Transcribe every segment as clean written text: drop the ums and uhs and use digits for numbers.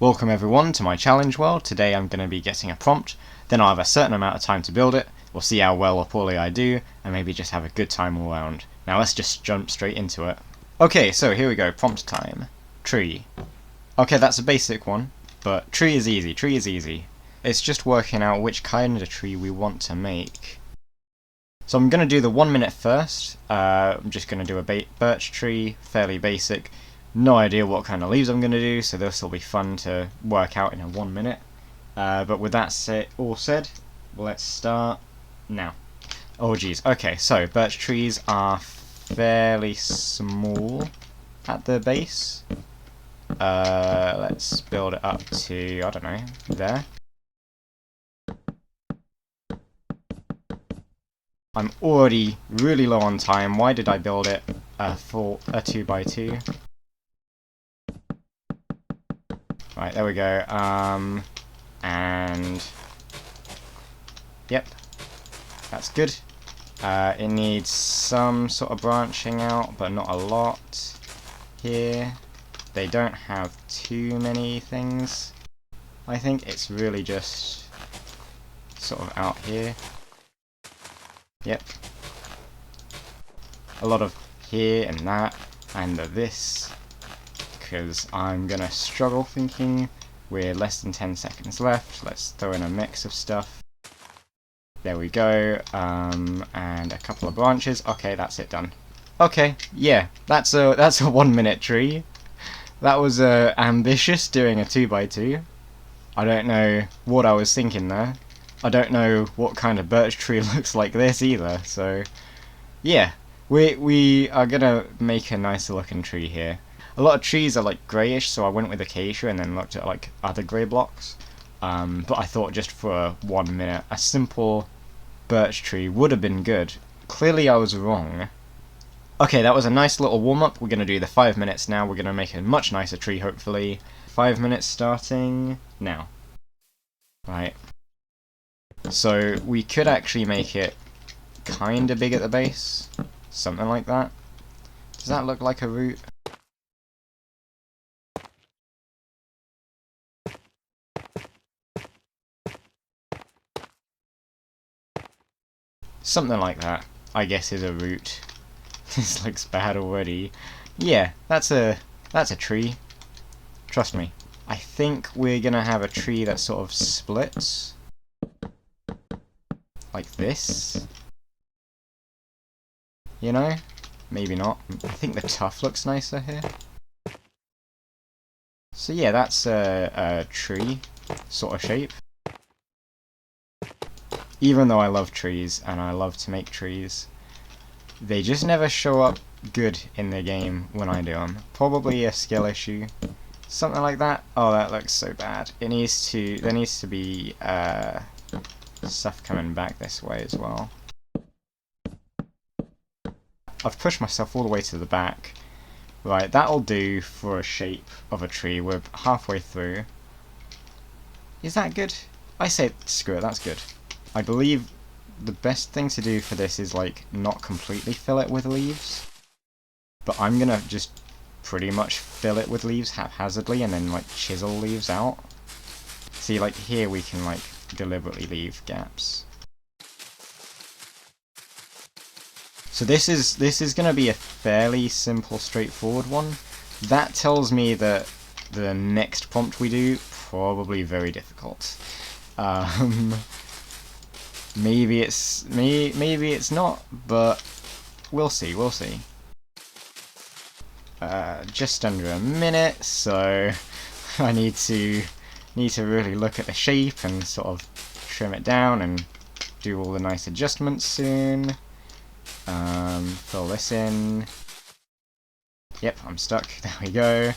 Welcome everyone to my challenge world. Today I'm going to be getting a prompt, then I'll have a certain amount of time to build it. We'll see how well or poorly I do, and maybe just have a good time all around. Now let's just jump straight into it. Okay, so here we go, prompt time. Tree. Okay, that's a basic one, but tree is easy. It's just working out which kind of tree we want to make. So I'm going to do the 1 minute first. I'm just going to do a birch tree, fairly basic. No idea what kind of leaves I'm going to do, so this will be fun to work out in a 1 minute. But with that all said, let's start now. Oh geez, okay, so birch trees are fairly small at the base. Let's build it up to, I don't know, there. I'm already really low on time. Why did I build it for a 2x2? Right, there we go. And yep, that's good. It needs some sort of branching out, but not a lot. Here, they don't have too many things. I think it's really just sort of out here. Yep. A lot of here and that, and this. Because I'm gonna struggle thinking. We're less than 10 seconds left. Let's throw in a mix of stuff. There we go. And a couple of branches. Okay, that's it done. Okay, yeah, that's a 1 minute tree. That was ambitious doing a 2x2. I don't know what I was thinking there. I don't know what kind of birch tree looks like this either. So yeah, we are gonna make a nicer looking tree here. A lot of trees are like greyish, so I went with acacia and then looked at like other grey blocks. But I thought just for 1 minute, a simple birch tree would have been good. Clearly I was wrong. Okay, that was a nice little warm-up. We're going to do the 5 minutes now. We're going to make a much nicer tree, hopefully. 5 minutes starting now. Right. So we could actually make it kinda big at the base. Something like that. Does that look like a root? Something like that, I guess, is a root. This looks bad already. Yeah, that's a tree. Trust me. I think we're gonna have a tree that sort of splits. Like this. You know? Maybe not. I think the tuft looks nicer here. So yeah, that's a tree sort of shape. Even though I love trees, and I love to make trees, they just never show up good in the game when I do them. Probably a skill issue. Something like that. Oh, that looks so bad. There needs to be stuff coming back this way as well. I've pushed myself all the way to the back. Right, that'll do for a shape of a tree. We're halfway through. Is that good? I say screw it, that's good. I believe the best thing to do for this is like not completely fill it with leaves. But I'm gonna just pretty much fill it with leaves haphazardly and then like chisel leaves out. See, like here we can like deliberately leave gaps. So this is gonna be a fairly simple, straightforward one. That tells me that the next prompt we do probably very difficult. Maybe it's not, but we'll see. Just under a minute, so I need to really look at the shape and sort of trim it down and do all the nice adjustments soon. Fill this in. Yep, I'm stuck. There we go.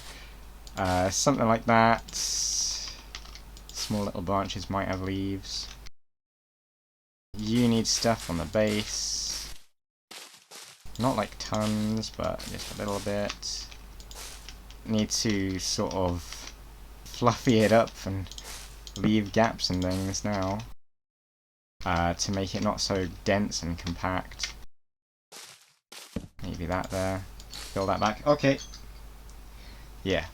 Something like that. Small little branches might have leaves. You need stuff on the base. Not like tons, but just a little bit. Need to sort of fluffy it up and leave gaps and things now. To make it not so dense and compact. Maybe that there. Fill that back. Okay. Yeah.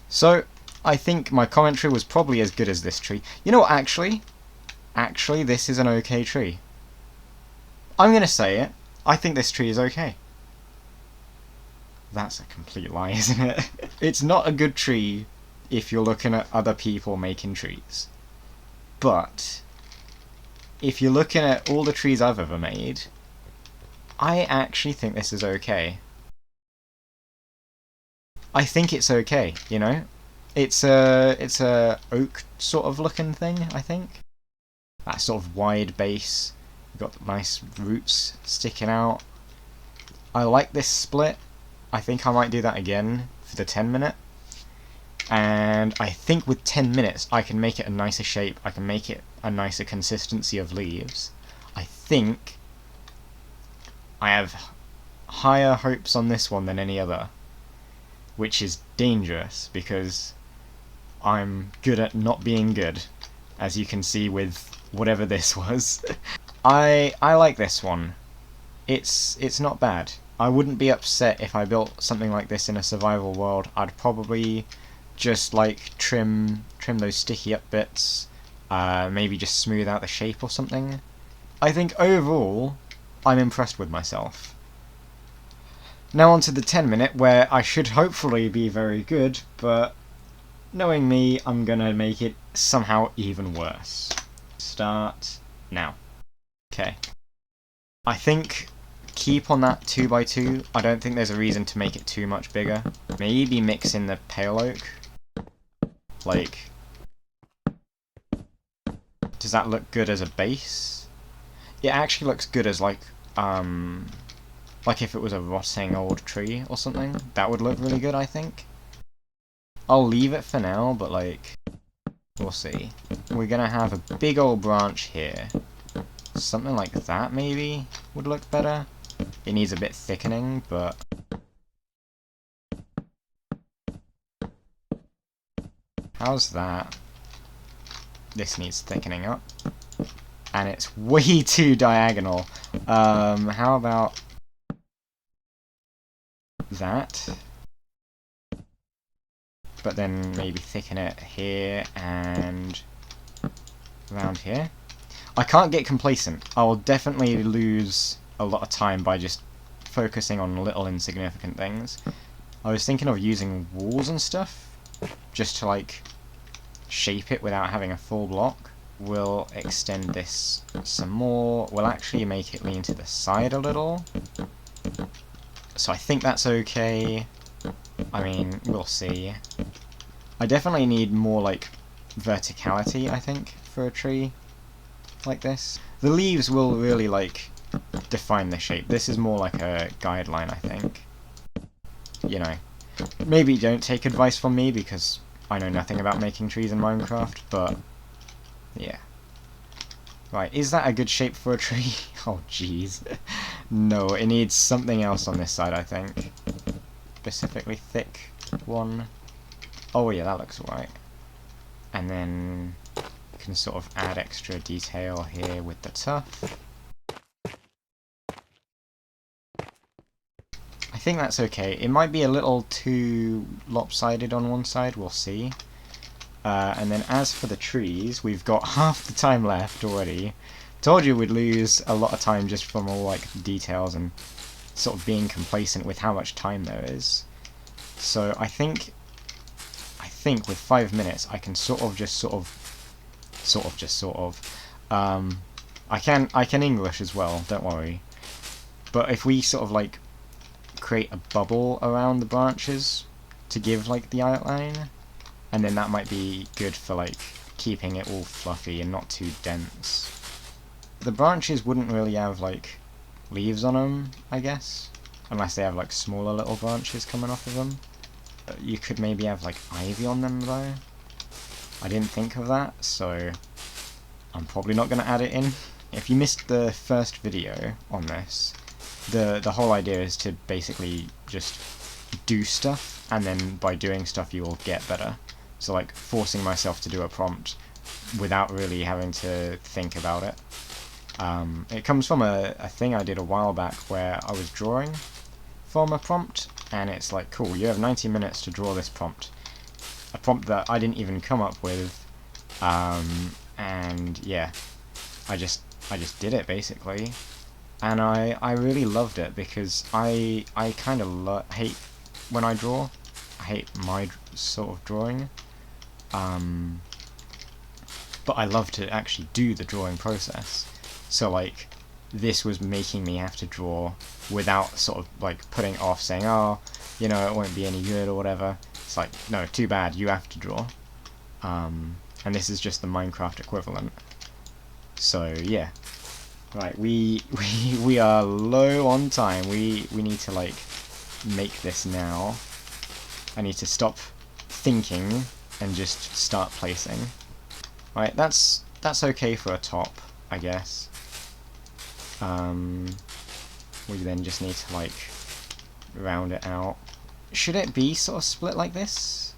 So, I think my commentary was probably as good as this tree. You know what, actually, this is an okay tree. I'm gonna say it. I think this tree is okay. That's a complete lie, isn't it? It's not a good tree if you're looking at other people making trees. But if you're looking at all the trees I've ever made, I actually think this is okay. I think it's okay, you know? It's a oak sort of looking thing, I think. That sort of wide base. You've got nice roots sticking out. I like this split. I think I might do that again for the 10-minute. And I think with 10 minutes I can make it a nicer shape. I can make it a nicer consistency of leaves. I think I have higher hopes on this one than any other, which is dangerous because I'm good at not being good, as you can see with whatever this was. I like this one. It's not bad. I wouldn't be upset if I built something like this in a survival world. I'd probably just like trim those sticky up bits, maybe just smooth out the shape or something. I think overall I'm impressed with myself. Now on to the 10-minute, where I should hopefully be very good, but knowing me, I'm gonna make it somehow even worse. Start now. Okay. I think keep on that 2x2. I don't think there's a reason to make it too much bigger. Maybe mix in the pale oak. Like, does that look good as a base? It actually looks good as like if it was a rotting old tree or something. That would look really good, I think. I'll leave it for now, but like, we'll see. We're gonna have a big old branch here. Something like that maybe would look better. It needs a bit thickening, but how's that? This needs thickening up. And it's way too diagonal. How about that? But then maybe thicken it here and around here. I can't get complacent. I will definitely lose a lot of time by just focusing on little insignificant things. I was thinking of using walls and stuff, just to like shape it without having a full block. We'll extend this some more. We'll actually make it lean to the side a little. So I think that's okay. I mean, we'll see. I definitely need more like verticality, I think, for a tree like this. The leaves will really like define the shape. This is more like a guideline, I think. You know, maybe don't take advice from me because I know nothing about making trees in Minecraft, but yeah. Right, is that a good shape for a tree? Oh jeez. No, it needs something else on this side, I think. Specifically thick one. Oh yeah, that looks alright. And then you can sort of add extra detail here with the tuff. I think that's okay. It might be a little too lopsided on one side, we'll see. And then as for the trees, we've got half the time left already. Told you we'd lose a lot of time just from all like details and sort of being complacent with how much time there is. So I think with 5 minutes I can I can English as well, don't worry. But if we sort of like create a bubble around the branches to give like the outline, and then that might be good for like keeping it all fluffy and not too dense. The branches wouldn't really have like leaves on them, I guess, unless they have like smaller little branches coming off of them. You could maybe have like ivy on them though. I didn't think of that, so I'm probably not going to add it in. If you missed the first video on this, the whole idea is to basically just do stuff, and then by doing stuff you will get better. So like forcing myself to do a prompt without really having to think about it. It comes from a thing I did a while back where I was drawing from a prompt, and it's like, cool, you have 90 minutes to draw this prompt. a prompt that I didn't even come up with, and yeah, I just did it basically, and I really loved it because I kind of hate when I draw. I hate my sort of drawing, but I love to actually do the drawing process. So like, this was making me have to draw without sort of like putting it off, saying, oh, you know, it won't be any good or whatever. It's like, no, too bad, you have to draw. And this is just the Minecraft equivalent. So yeah, right, we are low on time. We need to like make this now. I need to stop thinking and just start placing. Right, that's okay for a top, I guess. We then just need to like round it out. Should it be sort of split like this,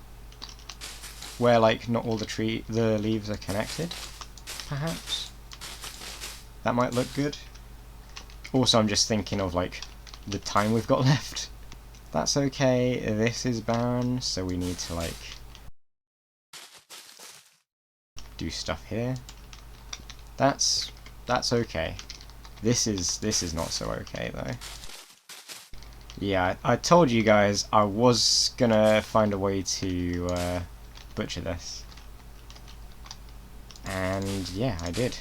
where like not all the leaves are connected? Perhaps that might look good. Also, I'm just thinking of like the time we've got left. That's okay. This is barren, so we need to like do stuff here. That's okay. This is not so okay though. Yeah, I told you guys I was gonna find a way to butcher this, and yeah, I did.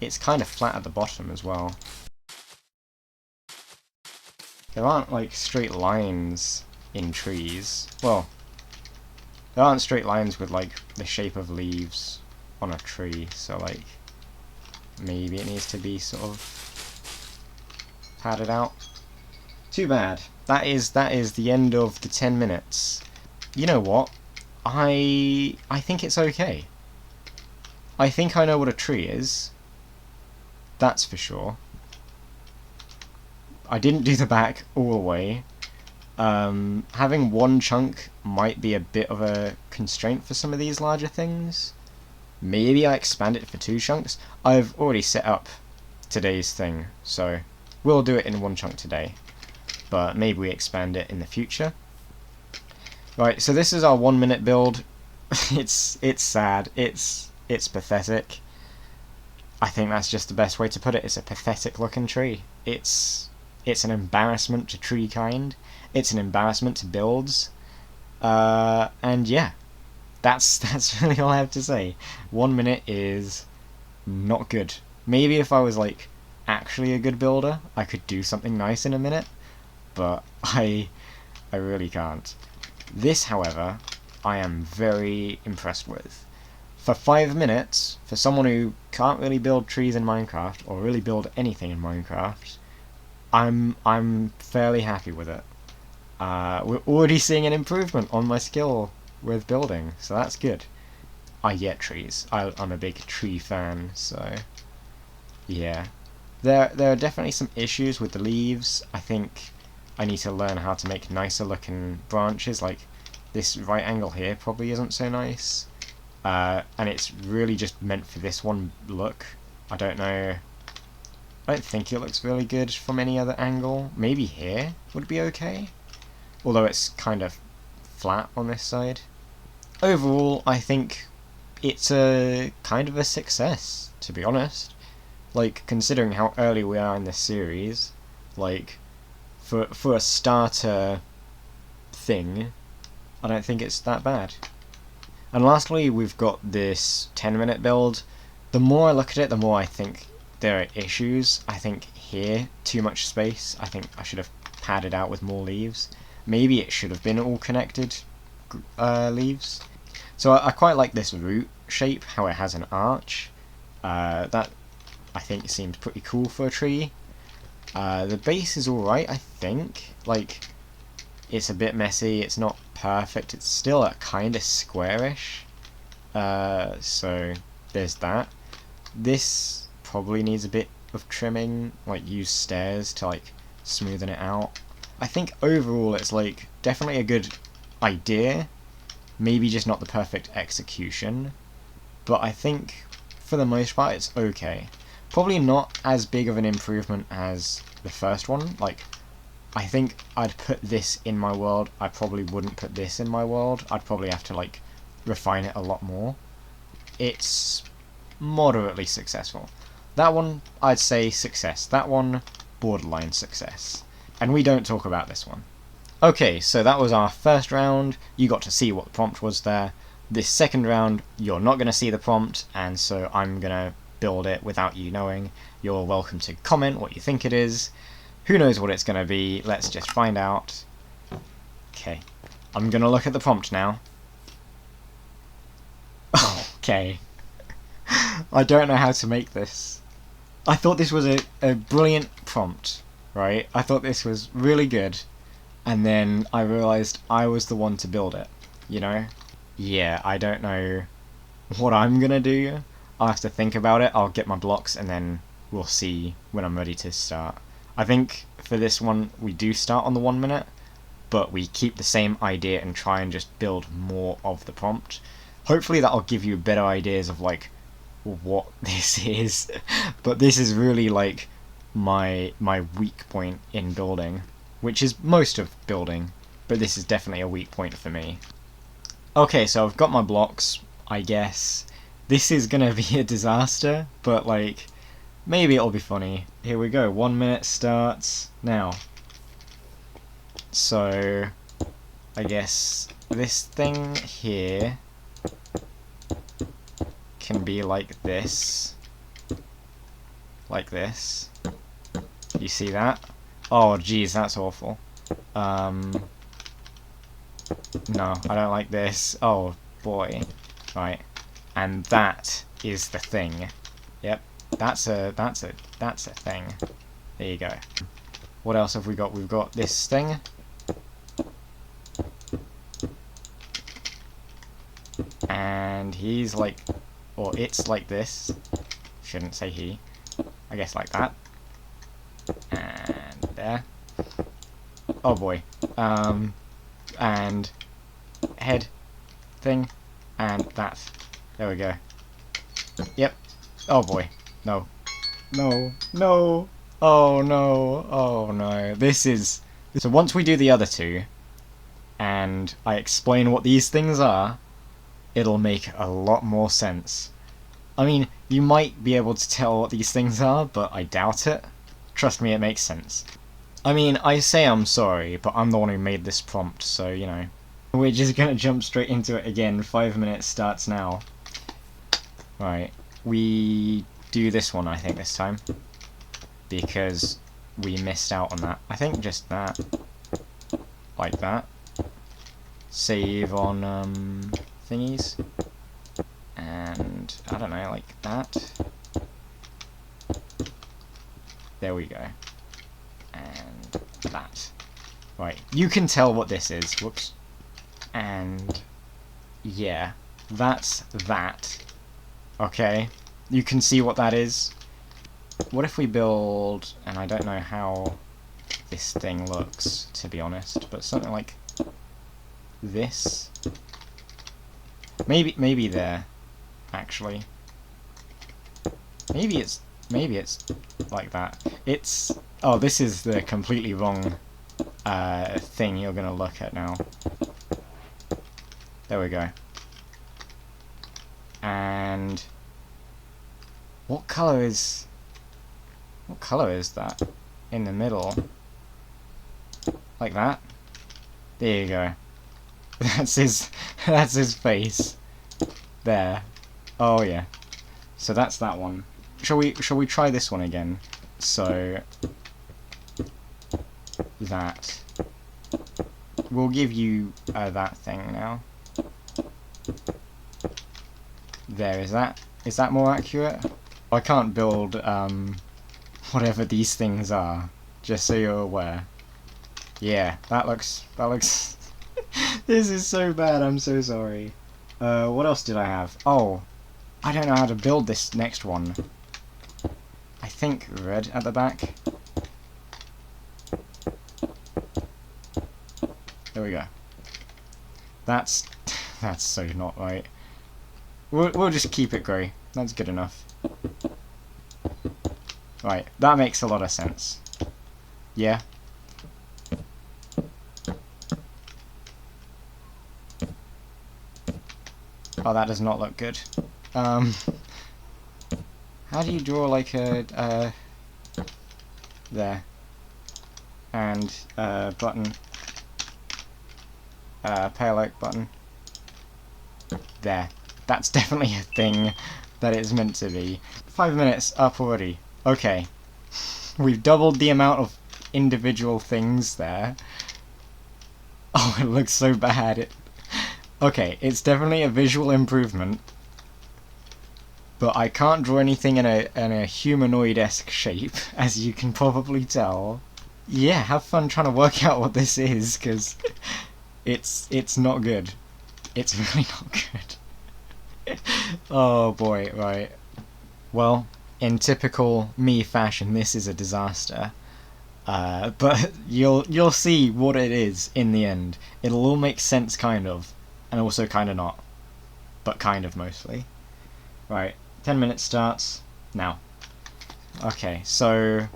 It's kind of flat at the bottom as well. There aren't like straight lines in trees. Well, there aren't straight lines with like the shape of leaves on a tree, so like maybe it needs to be sort of padded out. Too bad. That is the end of the 10 minutes. You know what? I think it's okay. I think I know what a tree is. That's for sure. I didn't do the back all the way. Having one chunk might be a bit of a constraint for some of these larger things. Maybe I expand it for 2 chunks. I've already set up today's thing, so we'll do it in 1 chunk today. But maybe we expand it in the future. Right, so this is our 1 minute build. It's sad. It's pathetic. I think that's just the best way to put it. It's a pathetic looking tree. It's an embarrassment to tree kind. It's an embarrassment to builds. And yeah, that's really all I have to say. 1 minute is not good. Maybe if I was like actually a good builder, I could do something nice in a minute, but I really can't. This, however, I am very impressed with. For 5 minutes, for someone who can't really build trees in Minecraft, or really build anything in Minecraft, I'm fairly happy with it. We're already seeing an improvement on my skill with building, so that's good. I get trees. I'm a big tree fan, so yeah. There are definitely some issues with the leaves. I think I need to learn how to make nicer looking branches, like this right angle here probably isn't so nice. And it's really just meant for this one look. I don't know. I don't think it looks really good from any other angle. Maybe here would be okay. Although it's kind of flat on this side. Overall, I think it's a kind of a success, to be honest. Like, considering how early we are in this series, like, for a starter thing, I don't think it's that bad. And lastly, we've got this 10-minute build. The more I look at it, the more I think there are issues. I think here, too much space. I think I should have padded out with more leaves. Maybe it should have been all connected leaves. So I quite like this root shape, how it has an arch. That, I think, seemed pretty cool for a tree. The base is alright, I think. Like, it's a bit messy, it's not perfect, it's still a kind of squarish. So there's that. This probably needs a bit of trimming, like use stairs to like smoothen it out. I think overall it's like definitely a good idea, maybe just not the perfect execution, but I think for the most part it's okay. Probably not as big of an improvement as the first one, like I think I'd put this in my world. I probably wouldn't put this in my world. I'd probably have to like refine it a lot more. It's moderately successful. That one, I'd say success. That one, borderline success. And we don't talk about this one. Okay, so that was our first round. You got to see what the prompt was there. This second round, you're not going to see the prompt, and so I'm going to build it without you knowing. You're welcome to comment what you think it is. Who knows what it's going to be? Let's just find out. Okay, I'm going to look at the prompt now. Okay. I don't know how to make this. I thought this was a brilliant prompt, right? I thought this was really good. And then I realised I was the one to build it, you know? Yeah, I don't know what I'm gonna do. I'll have to think about it. I'll get my blocks and then we'll see when I'm ready to start. I think for this one we do start on the 1 minute, but we keep the same idea and try and just build more of the prompt. Hopefully that'll give you better ideas of like what this is. But this is really like my weak point in building, which is most of building, but this is definitely a weak point for me. Okay, so I've got my blocks, I guess. This is gonna be a disaster, but like, maybe it'll be funny. Here we go, 1 minute starts now. So, I guess this thing here can be like this. Like this. You see that? Oh geez, that's awful. No, I don't like this. Oh boy. Right. And that is the thing. Yep. That's a thing. There you go. What else have we got? We've got this thing. And he's like, or it's like this. Shouldn't say he. I guess like that. And there. Oh boy. And head thing, and that. There we go. Yep. Oh boy. No. No. No. Oh no. Oh no. This is... So once we do the other two, and I explain what these things are, it'll make a lot more sense. I mean, you might be able to tell what these things are, but I doubt it. Trust me, it makes sense. I mean, I say I'm sorry, but I'm the one who made this prompt, so, you know. We're just gonna jump straight into it again. 5 minutes starts now. Right. We do this one, I think, this time. Because we missed out on that. I think just that. Like that. Save on, thingies. And, I don't know, like that. There we go. And that. Right, you can tell what this is. Whoops. And yeah, that's that. Okay, you can see what that is. What if we build, and I don't know how this thing looks, to be honest, but something like this. Maybe there, actually. Maybe it's like that. It's... Oh, this is the completely wrong thing you're gonna look at now. There we go. And what colour is that in the middle? Like that? There you go. That's his face. There. Oh yeah. So that's that one. Shall we try this one again? So that we'll give you that thing now. There, is that more accurate? I can't build whatever these things are, just so you're aware. Yeah, that looks this is so bad, I'm so sorry. What else did I have? Oh, I don't know how to build this next one. I think red at the back. There we go. That's so not right. We'll just keep it grey. That's good enough. Right, that makes a lot of sense. Yeah. Oh, that does not look good. How do you draw like a there and button, pale oak button there? That's definitely a thing that it's meant to be. 5 minutes up already. Okay, we've doubled the amount of individual things there. Oh, it looks so bad. Okay, it's definitely a visual improvement, but I can't draw anything in a humanoid-esque shape, as you can probably tell. Yeah, have fun trying to work out what this is, because it's not good. It's really not good. Oh boy, right. Well, in typical me fashion, this is a disaster. But you'll see what it is in the end. It'll all make sense, kind of, and also kind of not, but kind of mostly. Right, 10 minutes starts now. Okay, so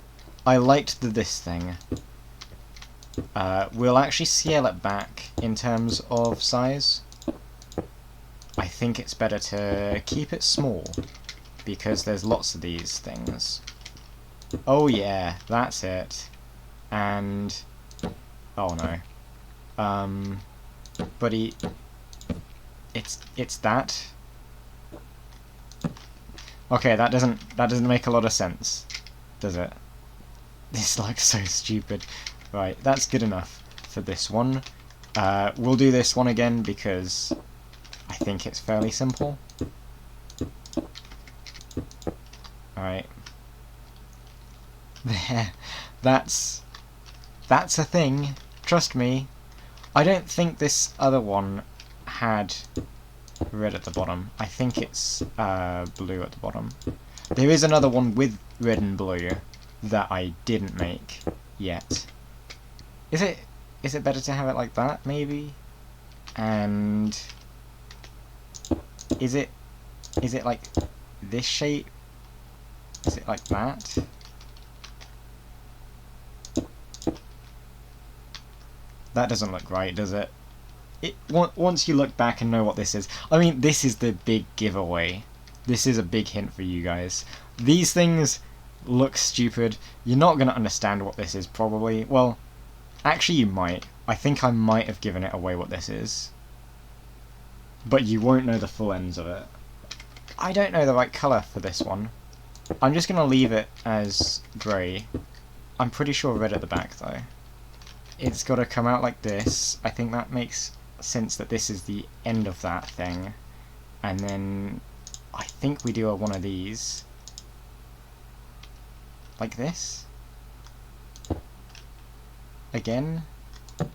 I liked this thing. We'll actually scale it back in terms of size. I think it's better to keep it small, because there's lots of these things. Oh yeah, that's it. And oh no, but it's that. Okay, that doesn't make a lot of sense, does it? This looks so stupid. Right, that's good enough for this one. We'll do this one again because I think it's fairly simple. Alright. There. That's a thing. Trust me. I don't think this other one had red at the bottom. I think it's blue at the bottom. There is another one with red and blue that I didn't make yet. Is it better to have it like that, maybe? And is it like this shape? Is it like that? That doesn't look right, does it? Once you look back and know what this is, I mean, this is the big giveaway. This is a big hint for you guys. These things look stupid. You're not going to understand what this is, probably. Well, actually you might. I think I might have given it away what this is. But you won't know the full ends of it. I don't know the right colour for this one. I'm just going to leave it as grey. I'm pretty sure red at the back, though. It's got to come out like this. I think that makes sense that this is the end of that thing. And then I think we do one of these. Like this? Again?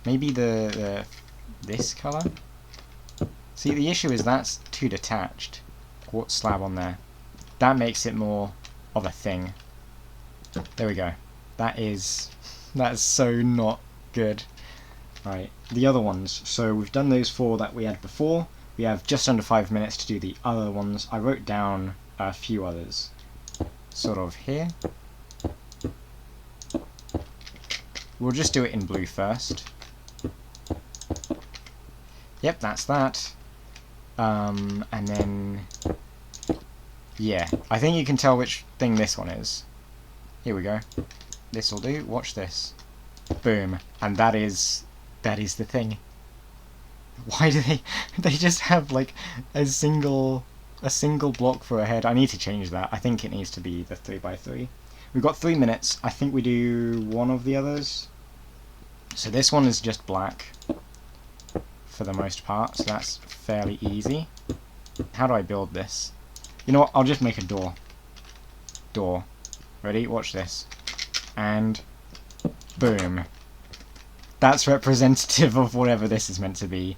Maybe this colour? See, the issue is that's too detached. Quartz slab on there. That makes it more of a thing. There we go. That's so not good. Right, the other ones. So we've done those 4 that we had before. We have just under 5 minutes to do the other ones. I wrote down a few others. Sort of here. We'll just do it in blue first. Yep, that's that. And then yeah, I think you can tell which thing this one is. Here we go. This'll do. Watch this. Boom. And that is the thing. Why do they just have like a single block for a head? I need to change that. I think it needs to be the 3x3. We've got 3 minutes. I think we do one of the others. So this one is just black for the most part, so that's fairly easy. How do I build this? You know what? I'll just make a door. Door. Ready? Watch this. And boom. That's representative of whatever this is meant to be.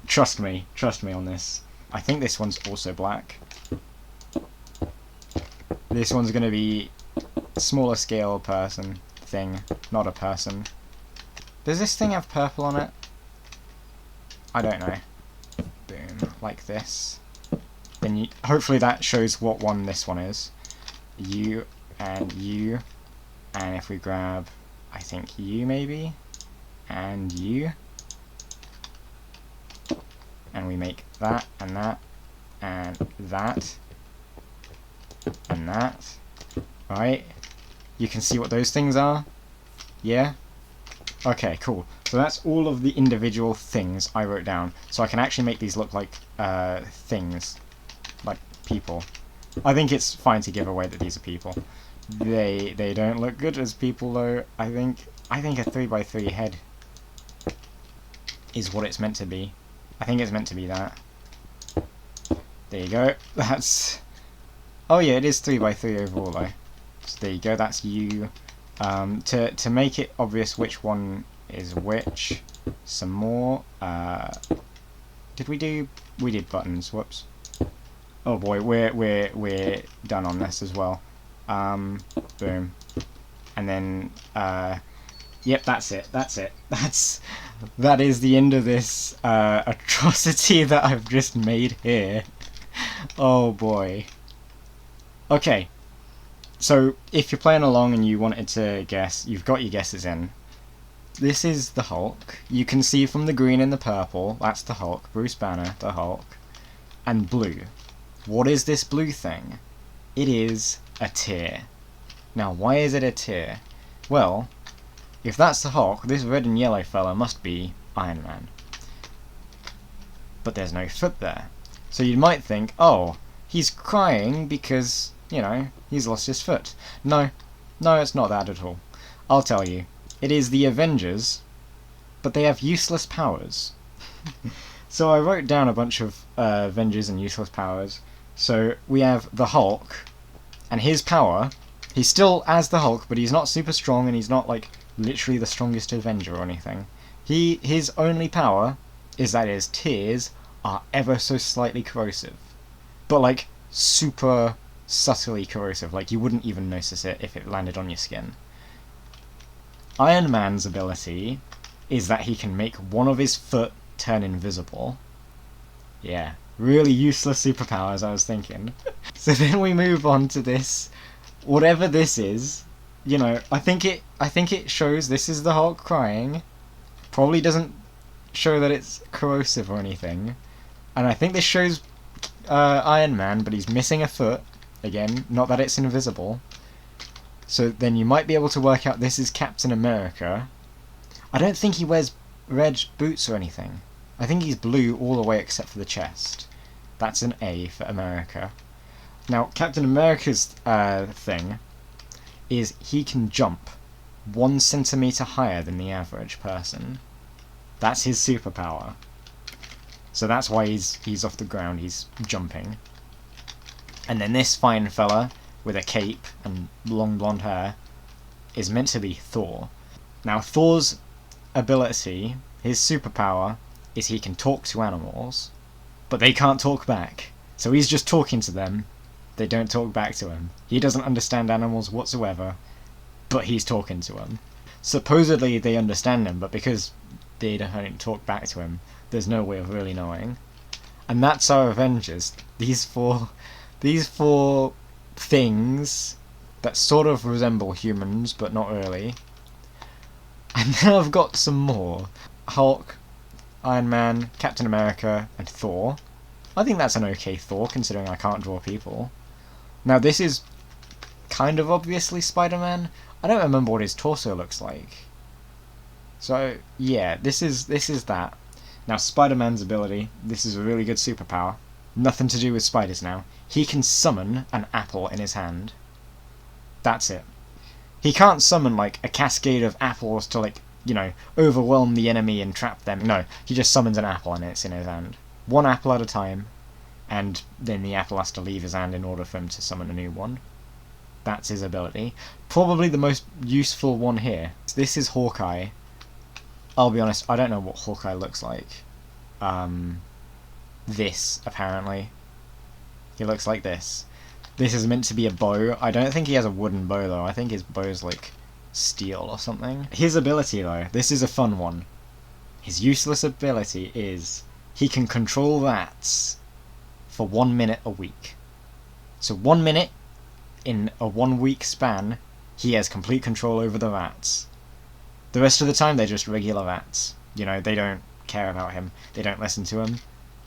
Trust me on this. I think this one's also black. This one's gonna be smaller scale person thing, not a person. Does this thing have purple on it? I don't know. Boom, like this. Then hopefully that shows what one this one is. You, and if we grab, I think you maybe, and you, and we make that and that, and that, and that, right? You can see what those things are? Yeah? Okay, cool. So that's all of the individual things I wrote down. So I can actually make these look like things, like people. I think it's fine to give away that these are people. They don't look good as people though. I think a 3x3 head is what it's meant to be. I think it's meant to be that. There you go. That's... Oh yeah, it is 3x3 overall though. So there you go, that's you. To make it obvious which one is which, some more. Did we do... We did buttons, whoops. Oh boy, we're done on this as well. Boom. And then, yep, that's it. That is the end of this atrocity that I've just made here. Oh boy. Okay. So, if you're playing along and you wanted to guess, you've got your guesses in. This is the Hulk. You can see from the green and the purple, that's the Hulk. Bruce Banner, the Hulk. And blue. What is this blue thing? It is a tear. Now, why is it a tear? Well, if that's the Hulk, this red and yellow fella must be Iron Man. But there's no foot there. So you might think, oh, he's crying because, you know, he's lost his foot. No, it's not that at all. I'll tell you. It is the Avengers, but they have useless powers. So I wrote down a bunch of Avengers and useless powers. So we have the Hulk, and his power, he's still as the Hulk, but he's not super strong, and he's not like literally the strongest Avenger or anything. His only power is that his tears are ever so slightly corrosive. But like super subtly corrosive, like you wouldn't even notice it if it landed on your skin. Iron Man's ability is that he can make one of his foot turn invisible. Yeah. Really useless superpowers, I was thinking. So then we move on to this, whatever this is. You know, I think it shows this is the Hulk crying. Probably doesn't show that it's corrosive or anything. And I think this shows Iron Man, but he's missing a foot. Again, not that it's invisible. So then you might be able to work out this is Captain America. I don't think he wears red boots or anything. I think he's blue all the way except for the chest. That's an A for America. Now, Captain America's thing is he can jump 1 centimeter higher than the average person. That's his superpower. So that's why he's off the ground, he's jumping. And then this fine fella with a cape and long blonde hair is meant to be Thor. Now, Thor's ability, his superpower, is he can talk to animals, but they can't talk back. So he's just talking to them, they don't talk back to him. He doesn't understand animals whatsoever, but he's talking to them. Supposedly they understand him, but because they don't talk back to him, there's no way of really knowing. And that's our Avengers. These four things that sort of resemble humans, but not really. And now I've got some more. Hulk, Iron Man, Captain America, and Thor. I think that's an okay Thor, considering I can't draw people. Now this is kind of obviously Spider-Man. I don't remember what his torso looks like. So, yeah, this is that. Now, Spider-Man's ability, this is a really good superpower. Nothing to do with spiders now. He can summon an apple in his hand. That's it. He can't summon, like, a cascade of apples to, like, you know, overwhelm the enemy and trap them. No, he just summons an apple and it's in his hand. One apple at a time, and then the apple has to leave his hand in order for him to summon a new one. That's his ability. Probably the most useful one here. This is Hawkeye. I'll be honest, I don't know what Hawkeye looks like. This, apparently. He looks like this. This is meant to be a bow. I don't think he has a wooden bow, though. I think his bow's, like, steel or something. His ability, though, this is a fun one. His useless ability is he can control rats for 1 minute a week. So 1 minute, in a 1 week span, he has complete control over the rats. The rest of the time, they're just regular rats. You know, they don't care about him. They don't listen to him.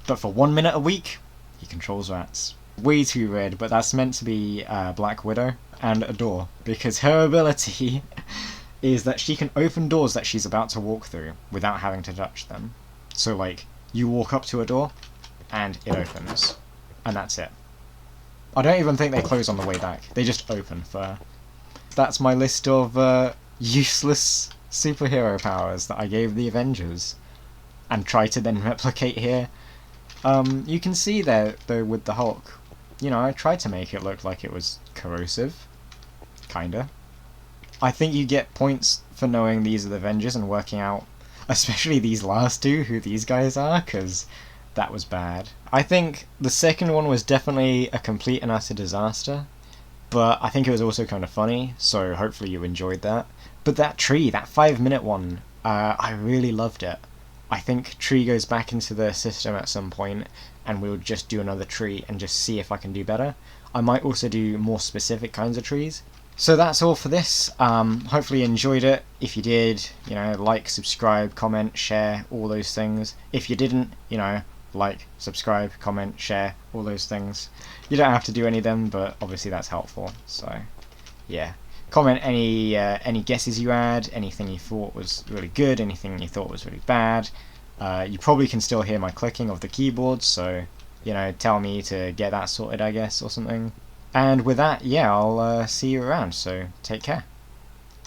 But for 1 minute a week, He controls rats. Way too weird, but that's meant to be Black Widow and a door, because her ability is that she can open doors that she's about to walk through without having to touch them. So like, you walk up to a door, and it opens. And that's it. I don't even think they close on the way back. They just open for her. That's my list of useless superhero powers that I gave the Avengers. And try to then replicate here. You can see there, though, with the Hulk, you know, I tried to make it look like it was corrosive. Kinda. I think you get points for knowing these are the Avengers and working out, especially these last two, who these guys are, because that was bad. I think the second one was definitely a complete and utter disaster, but I think it was also kind of funny, so hopefully you enjoyed that. But that tree, that 5-minute one, I really loved it. I think tree goes back into the system at some point, and we'll just do another tree and just see if I can do better. I might also do more specific kinds of trees. So that's all for this. Hopefully you enjoyed it. If you did, you know, like, subscribe, comment, share, all those things. If you didn't, you know, like, subscribe, comment, share, all those things. You don't have to do any of them, but obviously that's helpful. So, yeah. Comment any guesses you had, anything you thought was really good, anything you thought was really bad. You probably can still hear my clicking of the keyboard, so, you know, tell me to get that sorted, I guess, or something. And with that, yeah, I'll see you around, so take care.